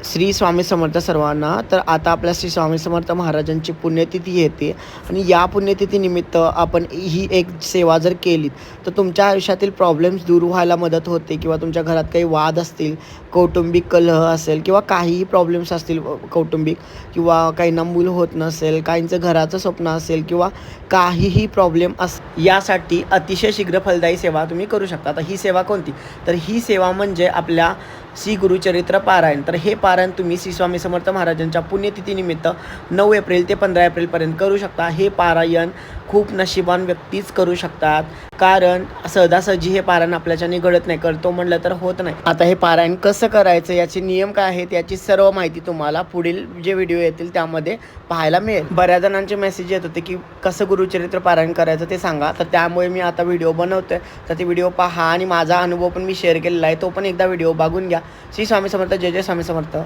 श्री स्वामी समर्थ सर्वांना. तर आता आपल्या श्री स्वामी समर्थ महाराजांची पुण्यतिथी येते आणि या पुण्यतिथीनिमित्त आपण ही एक सेवा जर केलीत तर तुमच्या आयुष्यातील प्रॉब्लेम्स दूर व्हायला मदत होते किंवा तुमच्या घरात काही वाद असतील, कौटुंबिक कलह असेल किंवा काहीही प्रॉब्लेम्स असतील कौटुंबिक किंवा काहींना मूल होत नसेल, काहींचं घराचं स्वप्न असेल किंवा काहीही प्रॉब्लेम यासाठी अतिशय शीघ्र फलदायी सेवा तुम्ही करू शकता. आता ही सेवा कोणती? तर ही सेवा म्हणजे आपल्या श्री गुरुचरित्र पारायण. तर हे पारायण तुम्ही श्री स्वामी समर्थ महाराजांच्या पुण्यतिथीनिमित्त 9 एप्रिल ते 15 एप्रिलपर्यंत करू शकता. हे पारायण खूप नशिबान व्यक्तीच करू शकतात, कारण सहजासहजी हे पारायण आपल्याच्याने घडत नाही, करतो म्हटलं तर होत नाही. आता हे पारायण कसं करायचं, याचे नियम काय आहेत, याची सर्व माहिती तुम्हाला पुढील जे व्हिडिओ येतील त्यामध्ये पाहायला मिळेल. बऱ्याच जणांचे मेसेज येत होते की कसं गुरुचरित्र पारायण करायचं ते सांगा, तर त्यामुळे मी आता व्हिडिओ बनवतोय. तर ते व्हिडिओ पहा आणि माझा अनुभव पण मी शेअर केलेला आहे, तो पण एकदा व्हिडिओ बघून घ्या. श्री स्वामी समर्थ. जय जय स्वामी समर्थ.